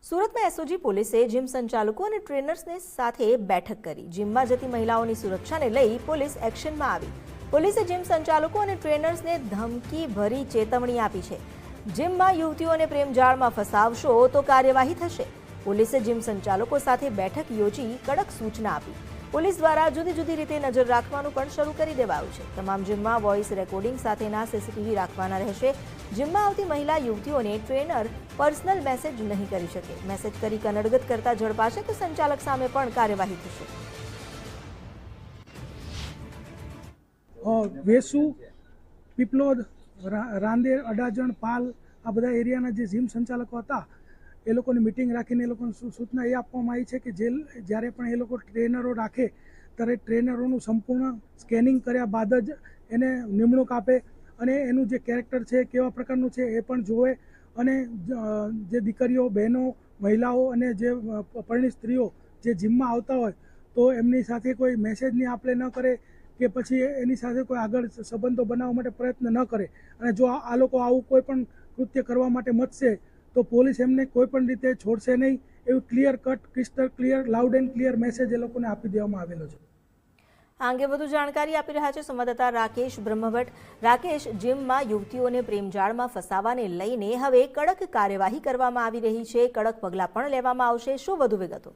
સુરતમાં એસઓજી પોલીસે જીમ સંચાલકો અને ટ્રેનર્સને સાથે બેઠક કરી। જીમમાં જતી મહિલાઓની સુરક્ષાને લઈ પોલીસ એક્શનમાં આવી। પોલીસે જીમ સંચાલકો અને ટ્રેનર્સને ધમકી ભરી ચેતવણી આપી છે। જીમમાં યુવતીઓને પ્રેમજાળમાં ફસાવશો તો કાર્યવાહી થશે। પોલીસે જીમ સંચાલકો સાથે બેઠક યોજી કડક સૂચના આપી। પોલીસ દ્વારા જુદી જુદી રીતે નજર રાખવાનું પણ શરૂ કરી દેવાયું છે। તમામ જીમમાં વોઇસ રેકોર્ડિંગ સાથેના સીસીટીવી રાખવાના રહેશે। જીમમાં આવતી મહિલા યુવતીઓને ટ્રેનર પર્સનલ મેસેજ નહીં કરી શકે। મેસેજ કરી કનડગત કરતા ઝડપાશે તો સંચાલક સામે પણ કાર્યવાહી થશે। વેસુ, પીપલોદ, રાંદેર, અડાજણ, પાલ આ બધા એરિયાના જે જીમ સંચાલકો હતા એ લોકોની મિટિંગ રાખીને એ લોકોને સૂચના એ આપવામાં આવી છે કે જ્યારે પણ એ લોકો ટ્રેનરો રાખે ત્યારે ટ્રેનરોનું સંપૂર્ણ સ્કેનિંગ કર્યા બાદ જ એને નિમણૂક આપે અને એનું જે કેરેક્ટર છે કેવા પ્રકારનું છે એ પણ જોવે। અને જે દીકરીઓ, બહેનો, મહિલાઓ અને જે પરણિત સ્ત્રીઓ જે જીમમાં આવતા હોય તો એમની સાથે કોઈ મેસેજની આપ-લે ન કરે કે પછી એની સાથે કોઈ આગળ સંબંધો બનાવવા માટે પ્રયત્ન ન કરે। અને જો આ લોકો આવું કોઈ પણ કૃત્ય કરવા માટે મથશે તો પોલીસ એમને કોઈ પણ રીતે છોડશે નહીં, એવું clear cut, crystal clear, loud and clear message એ લોકોને આપી દેવામાં આવેલો છે। આ અંગે વધુ જાણકારી આપી રહ્યા છે સંવાદદાતા રાકેશ બ્રહ્મભટ્ટ। રાકેશ, જીમમાં યુવતીઓને પ્રેમજાળમાં ફસાવાને લઈને હવે કડક કાર્યવાહી કરવામાં આવી રહી છે, કડક પગલાં પણ લેવામાં આવશે, શું વધુ વિગતો?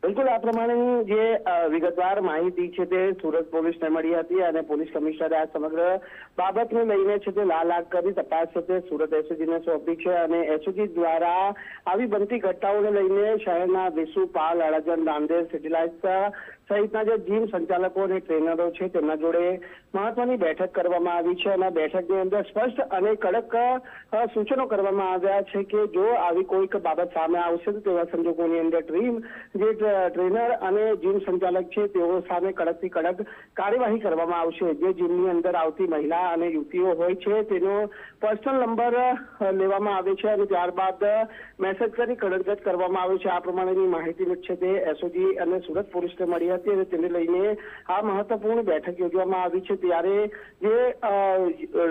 બિલકુલ આ પ્રમાણેની જે વિગતવાર માહિતી છે તે સુરત પોલીસને મળી હતી અને પોલીસ કમિશનરે આ સમગ્ર બાબતને લઈને છે તે લાલાક કરી તપાસ છે તે સુરત એસઓજીને સોંપી છે। અને એસઓજી દ્વારા આવી બનતી ઘટનાઓને લઈને શહેરના વેસુ, પાલ, અડાજણ, રાંદેર, સિટી લાઇટ્સ સહિતના જે જીમ સંચાલકો અને ટ્રેનરો છે તેમના જોડે મહત્વની બેઠક કરવામાં આવી છે અને બેઠકની અંદર સ્પષ્ટ અને કડક સૂચનો કરવામાં આવ્યા છે કે જો આવી કોઈક બાબત સામે આવશે તો તેવા સંજોગોની અંદર જે ટ્રેનર અને જીમ સંચાલક છે તેઓ સામે કડકથી કડક કાર્યવાહી કરવામાં આવશે। જે જીમની અંદર આવતી મહિલા અને યુવતીઓ હોય છે તેનો પર્સનલ નંબર લેવામાં આવે છે અને ત્યારબાદ મેસેજ કરી કનડગત કરવામાં આવે છે। આ પ્રમાણેની માહિતી છે તે એસઓજી અને સુરત પોલીસને મળી હતી અને તેને લઈને આ મહત્વપૂર્ણ બેઠક યોજવામાં આવી છે। ત્યારે જે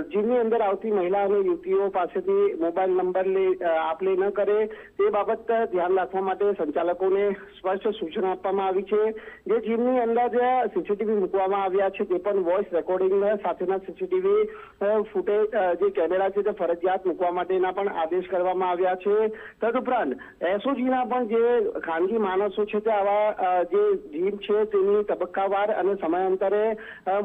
જીમની અંદર આવતી મહિલા અને યુવતીઓ પાસેથી મોબાઈલ નંબર આપ-લે ન કરે તે બાબત ધ્યાન રાખવા માટે સંચાલકોને સ્પષ્ટ સૂચના આપવામાં આવી છે। જે જીમની અંદર સીસીટીવી મૂકવામાં આવ્યા છે તે પણ વોઇસ રેકોર્ડિંગ સાથેના સીસીટીવી ફૂટેજ જે કેમેરા છે તે ફરજિયાત મૂકવા માટેના પણ આદેશ કરવામાં આવ્યા છે। તદુપરાંત એસઓજીના પણ જે ખાનગી માણસો છે તે આવા જે જીમ છે તેની તબક્કાવાર અને સમયાંતરે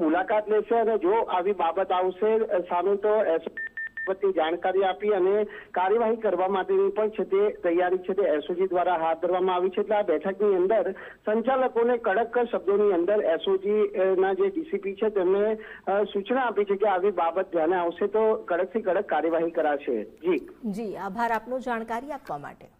મુલાકાત લેશે અને જો આવી બાબત આવશે સામે તો એસઓજી જાણકારી આપી અને કાર્યવાહી કરવા માટેની પણ છે તે તૈયારી છે તે એસઓજી દ્વારા હાથ ધરવામાં આવી છે। એટલે આ બેઠકની અંદર સંચાલકોને કડક શબ્દોની અંદર એસઓજી ના જે ડીસીપી છે તેમને સૂચના આપી છે કે આવી બાબત ધ્યાને આવશે તો કડકથી કડક કાર્યવાહી કરાશે। જી આભાર આપનો જાણકારી આપવા માટે।